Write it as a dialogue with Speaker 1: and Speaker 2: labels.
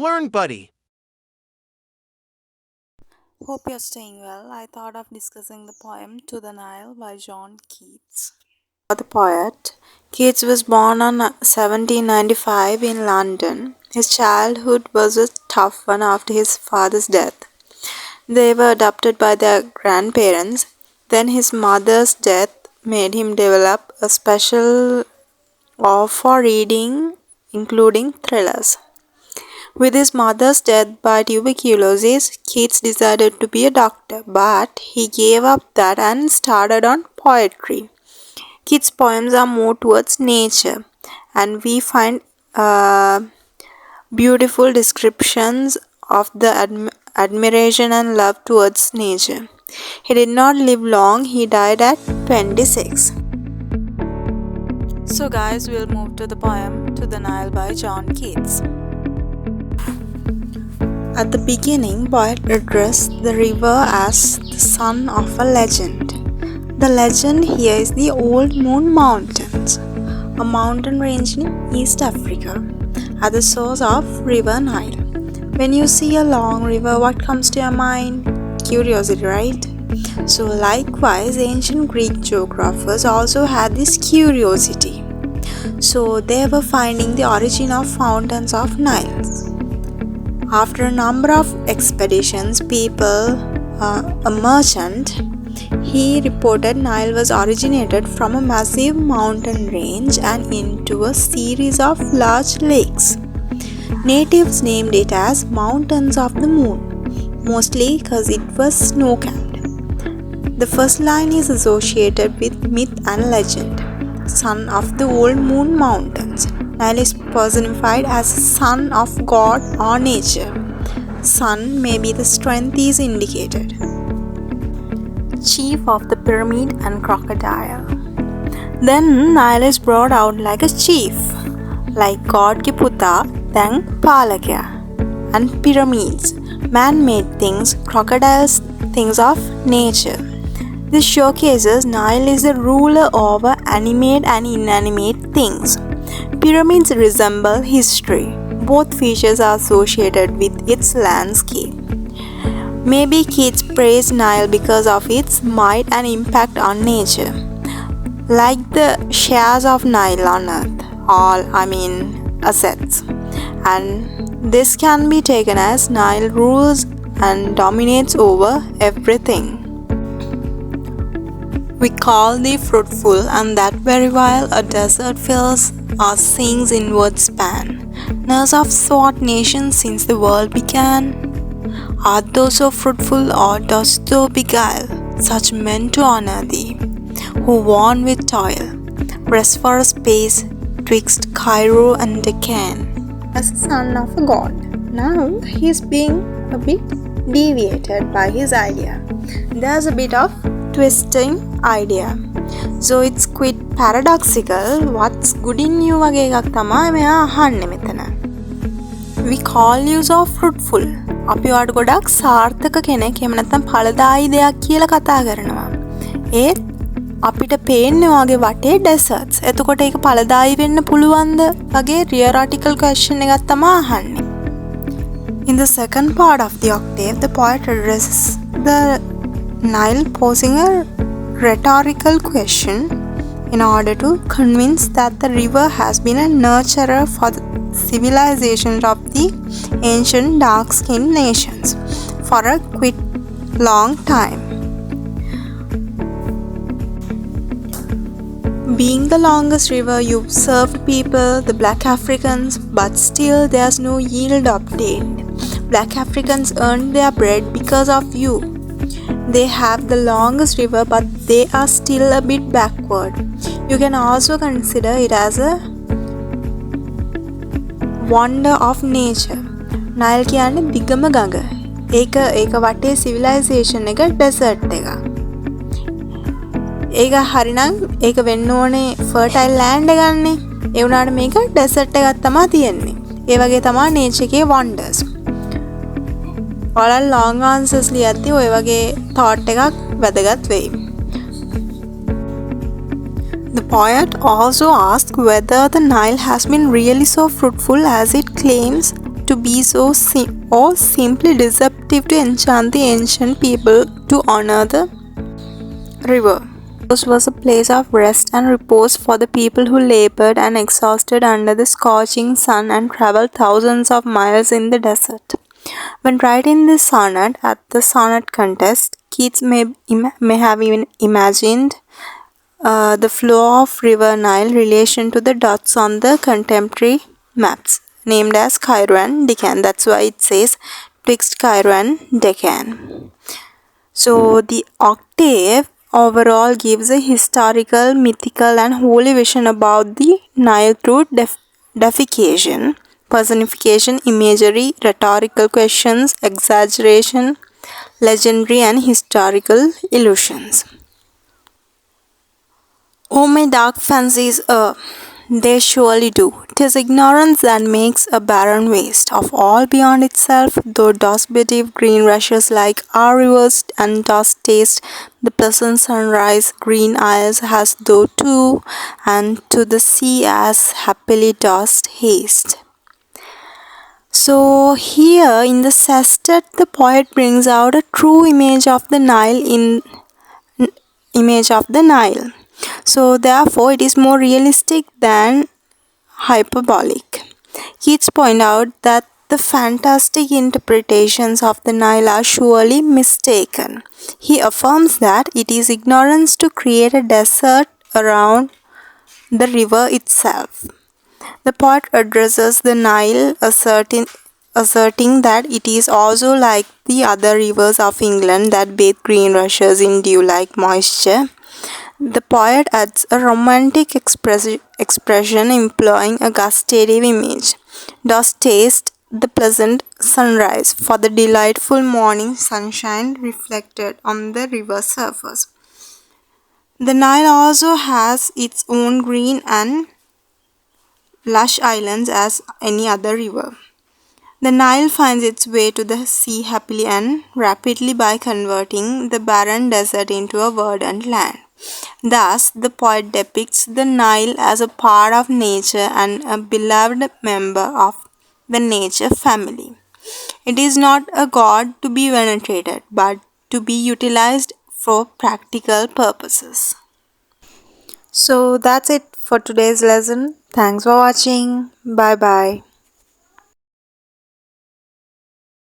Speaker 1: Learn, buddy.
Speaker 2: Hope you're staying well. I thought of discussing the poem To the Nile by John Keats. The poet. Keats was born on 1795 in London. His childhood was a tough one after his father's death. They were adopted by their grandparents. Then his mother's death made him develop a special awe for reading, including thrillers. With his mother's death by tuberculosis, Keats decided to be a doctor, but he gave up that and started on poetry. Keats' poems are more towards nature, and we find beautiful descriptions of the admiration and love towards nature. He did not live long, he died at 26. So guys, we'll move to the poem To the Nile by John Keats. At the beginning, poet addressed the river as the son of a legend. The legend here is the Old Moon Mountains, a mountain range in East Africa, at the source of River Nile. When you see a long river, what comes to your mind? Curiosity, right? So likewise, ancient Greek geographers also had this curiosity. So they were finding the origin of fountains of Nile. After a number of expeditions, a merchant, he reported Nile was originated from a massive mountain range and into a series of large lakes. Natives named it as Mountains of the Moon, mostly because it was snow-capped. The first line is associated with myth and legend, son of the Old Moon Mountains. Nile is personified as son of God or nature. Sun may be the strength is indicated. Chief of the pyramid and crocodile. Then Nile is brought out like a chief, like God ki puta, then palakya, and pyramids, man-made things, crocodiles, things of nature. This showcases Nile is the ruler over animate and inanimate things. Pyramids resemble history. Both features are associated with its landscape. Maybe Keats praised Nile because of its might and impact on nature. Like the shares of Nile on earth, assets. And this can be taken as Nile rules and dominates over everything. We call thee fruitful, and that very while a desert fills our sings inward span. Nurse of swart nation since the world began. Art thou so fruitful, or dost thou beguile such men to honor thee, who won with toil, rest for a space twixt Cairo and Deccan, as the son of a god? Now he is being a bit deviated by his idea. There's a bit of twisting idea. So it's quite paradoxical. What's good in you වගේ එකක් තමයි මෙයා අහන්නේ මෙතන. We call you so fruitful. අපි ඔයාට ගොඩක් සාර්ථක කෙනෙක් එහෙම නැත්නම් ඵලදායී දෙයක් කියලා කතා කරනවා. ඒත් අපිට පේන්නේ ඔයාගේ වටේ deserts. එතකොට ඒක ඵලදායී වෙන්න පුළුවන්ද? වගේ theoretical question එකක් තමයි අහන්නේ. In the second part of the octave, the poet addresses the Nile, posing a rhetorical question in order to convince that the river has been a nurturer for the civilization of the ancient dark-skinned nations for a quite long time. Being the longest river, you've served people, the black Africans, but still there's no yield obtained. Black Africans earned their bread because of you. They have the longest river, but they are still a bit backward. You can also consider it as a wonder of nature. Nile කියන්නේ දිගම ගඟ. ඒක වටේ civilization එක desert එක. ඒක හරිනම් ඒක වෙන්න ඕනේ fertile land එකන්නේ. ඒ වුණාට මේක desert එකක් තමයි තියෙන්නේ. ඒ වගේ තමයි nature එකේ wonders. ඔයාලා long answers ලියද්දී ඔය වගේ thought එකක් වැදගත් වෙයි. The poet also asked whether the Nile has been really so fruitful as it claims to be so or simply deceptive to enchant the ancient people to honor the river. Dost was a place of rest and repose for the people who labored and exhausted under the scorching sun and traveled thousands of miles in the desert. When writing this sonnet at the sonnet contest, Keats may have even imagined the flow of river Nile relation to the dots on the contemporary maps, named as Cairo and Deccan. That's why it says twixt Cairo and Deccan. So the octave overall gives a historical, mythical and holy vision about the Nile through deification, personification, imagery, rhetorical questions, exaggeration, legendary and historical illusions. Oh, my dark fancies, they surely do. 'Tis ignorance that makes a barren waste of all beyond itself, though Dost bedew green rushes like our rivers, and Dost taste the pleasant sunrise, green isles has thou too, and to the sea as happily dost haste. So here in the Sestet, the poet brings out a true image of the Nile. So therefore it is more realistic than hyperbolic. Keats points out that the fantastic interpretations of the Nile are surely mistaken. He affirms that it is ignorance to create a desert around the river itself. The poet addresses the Nile, asserting that it is also like the other rivers of England that bathe green rushes in dew-like moisture. The poet adds a romantic expression employing a gustative image. Dost taste the pleasant sunrise for the delightful morning sunshine reflected on the river surface. The Nile also has its own green and lush islands as any other river. The Nile finds its way to the sea happily and rapidly by converting the barren desert into a verdant land. Thus, the poet depicts the Nile as a part of nature and a beloved member of the nature family. It is not a god to be venerated, but to be utilized for practical purposes. So that's it for today's lesson. Thanks for watching. Bye bye.